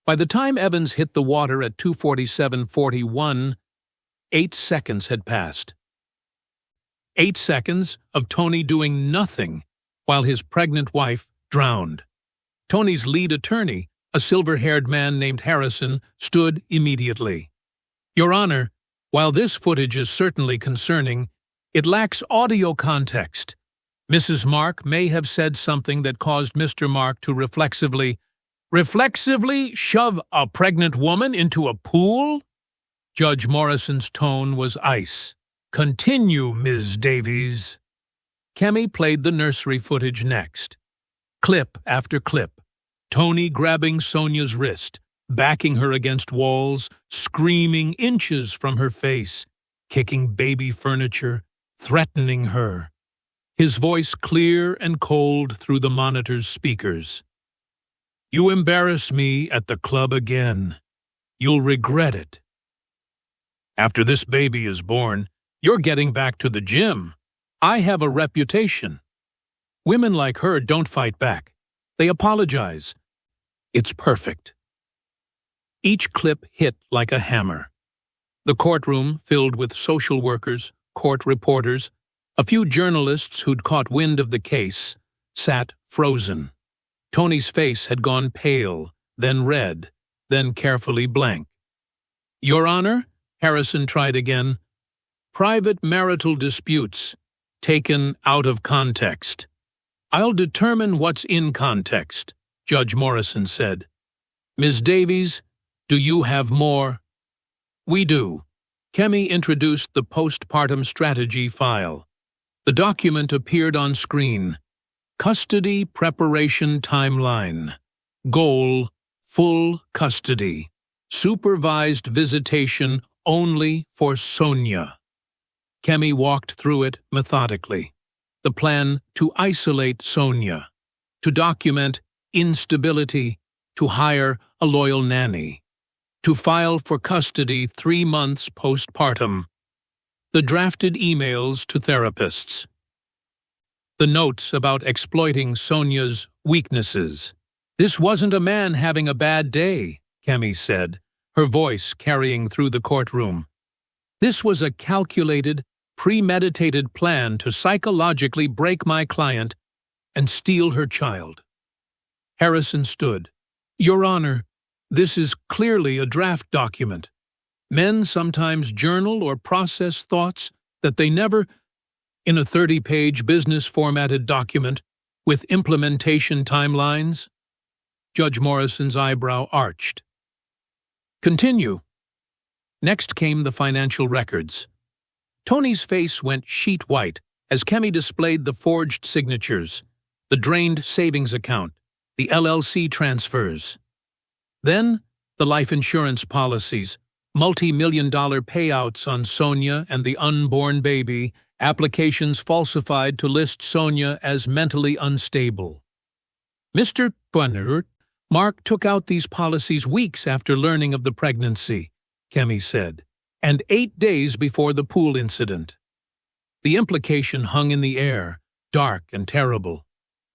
By the time Evans hit the water at 2:47:41, 8 seconds had passed. 8 seconds of Tony doing nothing while his pregnant wife drowned. Tony's lead attorney, a silver-haired man named Harrison, stood immediately. Your Honor, while this footage is certainly concerning, it lacks audio context. Mrs. Mark may have said something that caused Mr. Mark to reflexively shove a pregnant woman into a pool? Judge Morrison's tone was ice. "Continue, Ms. Davies." Kemi played the nursery footage next. Clip after clip. Tony grabbing Sonia's wrist, backing her against walls, screaming inches from her face, kicking baby furniture, threatening her. His voice clear and cold through the monitor's speakers. "You embarrass me at the club again. You'll regret it. After this baby is born, you're getting back to the gym. I have a reputation. Women like her don't fight back. They apologize. It's perfect." Each clip hit like a hammer. The courtroom, filled with social workers, court reporters, a few journalists who'd caught wind of the case, sat frozen. Tony's face had gone pale, then red, then carefully blank. "Your Honor," Harrison tried again, "private marital disputes, taken out of context." "I'll determine what's in context," Judge Morrison said. "Ms. Davies, do you have more?" "We do." Kemi introduced the postpartum strategy file. The document appeared on screen. Custody preparation timeline. Goal: full custody. Supervised visitation only for Sonia. Kemi walked through it methodically. The plan: to isolate Sonia, to document instability, to hire a loyal nanny, to file for custody 3 months postpartum. The drafted emails to therapists. The notes about exploiting Sonia's weaknesses. "This wasn't a man having a bad day," Kemi said, her voice carrying through the courtroom. "This was a calculated, premeditated plan to psychologically break my client and steal her child." Harrison stood. "Your Honor, this is clearly a draft document. Men sometimes journal or process thoughts that they never, in a 30-page business-formatted document with implementation timelines." Judge Morrison's eyebrow arched. "Continue." Next came the financial records. Tony's face went sheet white as Kemi displayed the forged signatures, the drained savings account, the LLC transfers. Then, the life insurance policies, multi-million-dollar payouts on Sonia and the unborn baby, applications falsified to list Sonia as mentally unstable. "Mr. Bunner, Mark took out these policies weeks after learning of the pregnancy," Kemi said, "and 8 days before the pool incident." The implication hung in the air, dark and terrible.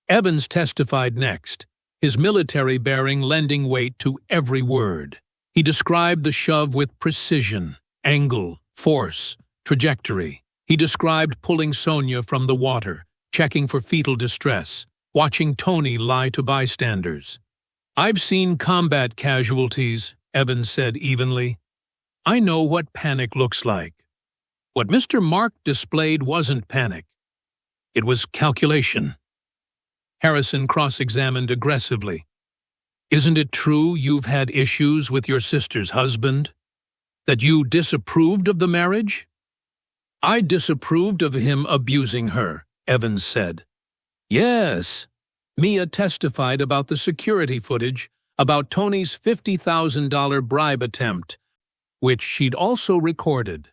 Evans testified next, his military bearing lending weight to every word. He described the shove with precision, angle, force, trajectory. He described pulling Sonia from the water, checking for fetal distress, watching Tony lie to bystanders. "I've seen combat casualties," Evans said evenly. "I know what panic looks like. What Mr. Mark displayed wasn't panic. It was calculation." Harrison cross-examined aggressively. "Isn't it true you've had issues with your sister's husband? That you disapproved of the marriage?" "I disapproved of him abusing her," Evans said. "Yes." Mia testified about the security footage, about Tony's $50,000 bribe attempt, which she'd also recorded.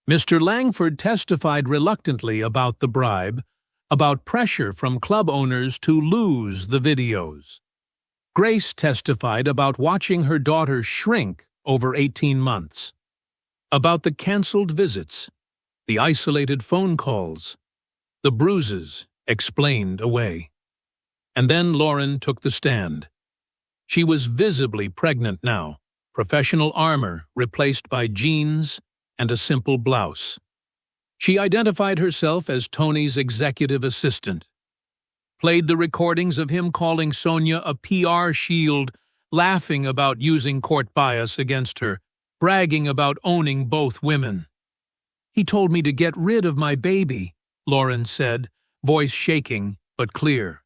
Mr. Langford testified reluctantly about the bribe, about pressure from club owners to lose the videos. Grace testified about watching her daughter shrink over 18 months, about the canceled visits, the isolated phone calls, the bruises explained away. And then Lauren took the stand. She was visibly pregnant now, professional armor replaced by jeans and a simple blouse. She identified herself as Tony's executive assistant, played the recordings of him calling Sonia a PR shield, laughing about using court bias against her, bragging about owning both women. "He told me to get rid of my baby," Lauren said, voice shaking but clear.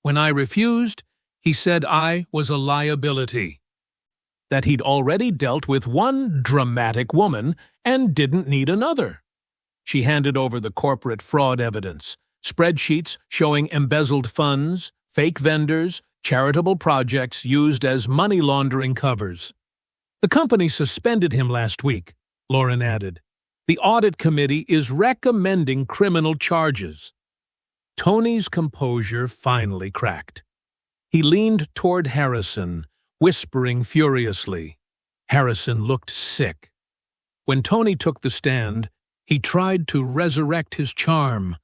"When I refused, he said I was a liability." that he'd already dealt with one dramatic woman and didn't need another. She handed over the corporate fraud evidence, spreadsheets showing embezzled funds, fake vendors, charitable projects used as money laundering covers. The company suspended him last week, Lauren added. The audit committee is recommending criminal charges. Tony's composure finally cracked. He leaned toward Harrison, whispering furiously. Harrison looked sick. When Tony took the stand, he tried to resurrect his charm.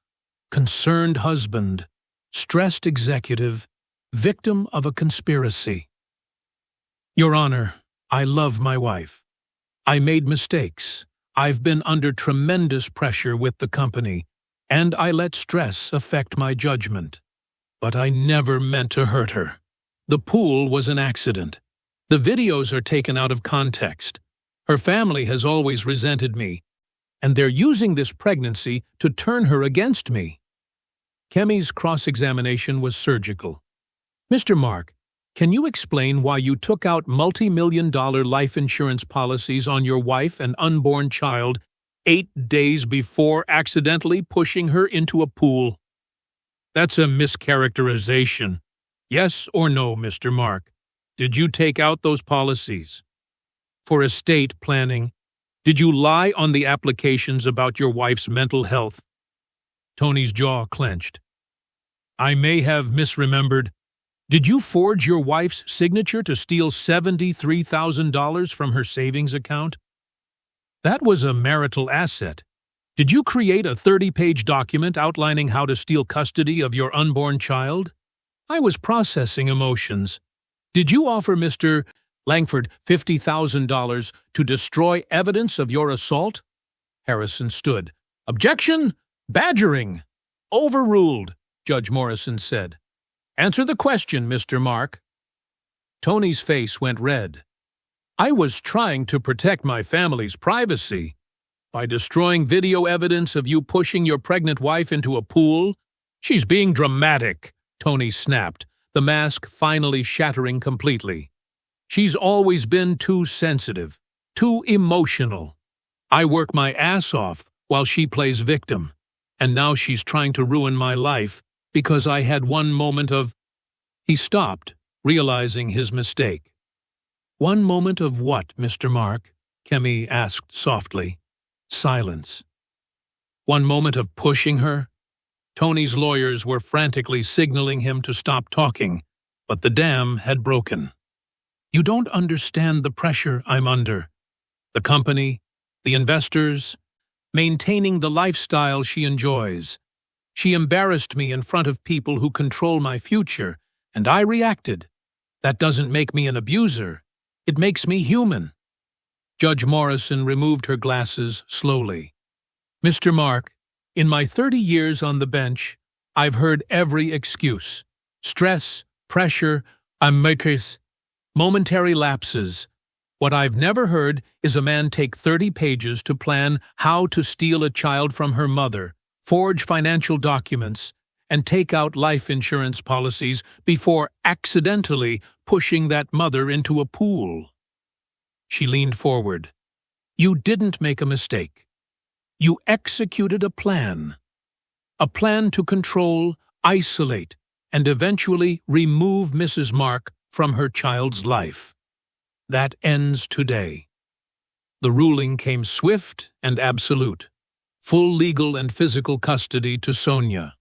Concerned husband, stressed executive, victim of a conspiracy. Your Honor, I love my wife. I made mistakes. I've been under tremendous pressure with the company, and I let stress affect my judgment. But I never meant to hurt her. The pool was an accident. The videos are taken out of context. Her family has always resented me, and they're using this pregnancy to turn her against me. Kemi's cross-examination was surgical. Mr. Mark, can you explain why you took out multi-million-dollar life insurance policies on your wife and unborn child 8 days before accidentally pushing her into a pool? That's a mischaracterization. Yes or no, Mr. Mark? Did you take out those policies? For estate planning, did you lie on the applications about your wife's mental health? Tony's jaw clenched. I may have misremembered. Did you forge your wife's signature to steal $73,000 from her savings account? That was a marital asset. Did you create a 30-page document outlining how to steal custody of your unborn child? I was processing emotions. Did you offer Mr. Langford $50,000 to destroy evidence of your assault? Harrison stood. Objection! Badgering! Overruled, Judge Morrison said. Answer the question, Mr. Mark. Tony's face went red. I was trying to protect my family's privacy. By destroying video evidence of you pushing your pregnant wife into a pool? She's being dramatic, Tony snapped, the mask finally shattering completely. She's always been too sensitive, too emotional. I work my ass off while she plays victim, and now she's trying to ruin my life because I had one moment of... He stopped, realizing his mistake. One moment of what, Mr. Mark? Kemi asked softly. Silence. One moment of pushing her? Tony's lawyers were frantically signaling him to stop talking, but the dam had broken. You don't understand the pressure I'm under. The company, the investors, maintaining the lifestyle she enjoys. She embarrassed me in front of people who control my future, and I reacted. That doesn't make me an abuser. It makes me human. Judge Morrison removed her glasses slowly. Mr. Mark, in my 30 years on the bench, I've heard every excuse. Stress, pressure, momentary lapses. What I've never heard is a man take 30 pages to plan how to steal a child from her mother, forge financial documents, and take out life insurance policies before accidentally pushing that mother into a pool. She leaned forward. You didn't make a mistake. You executed a plan. A plan to control, isolate, and eventually remove Mrs. Mark from her child's life. That ends today. The ruling came swift and absolute. Full legal and physical custody to Sonia.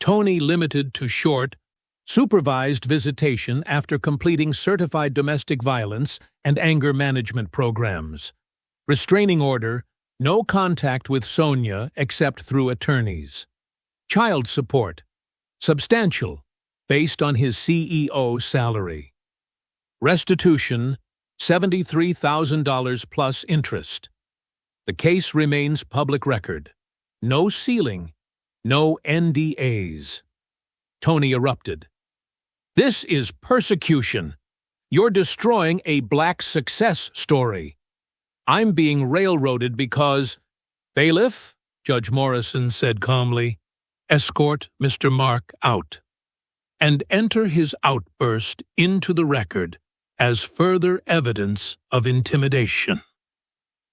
Tony limited to short, supervised visitation after completing certified domestic violence and anger management programs. Restraining order, no contact with Sonia except through attorneys. Child support, substantial, based on his CEO salary. Restitution, $73,000 plus interest. The case remains public record. No sealing, no NDAs. Tony erupted. This is persecution. You're destroying a black success story. I'm being railroaded because... Bailiff, Judge Morrison said calmly, escort Mr. Mark out. And enter his outburst into the record. as further evidence of intimidation.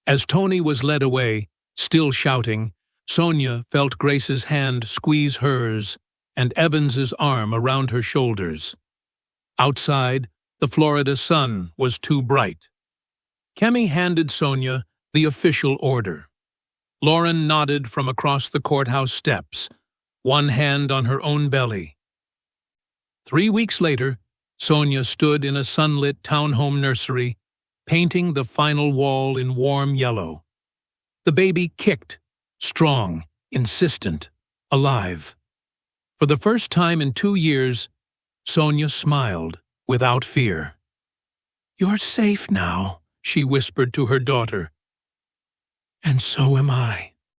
As Tony was led away, still shouting, Sonia felt Grace's hand squeeze hers and Evans's arm around her shoulders. Outside, the Florida sun was too bright. Kemi handed Sonia the official order. Lauren nodded from across the courthouse steps, one hand on her own belly. 3 weeks later, Sonia stood in a sunlit townhome nursery, painting the final wall in warm yellow. The baby kicked, strong, insistent, alive. For the first time in 2 years, Sonia smiled without fear. "You're safe now," she whispered to her daughter. "And so am I."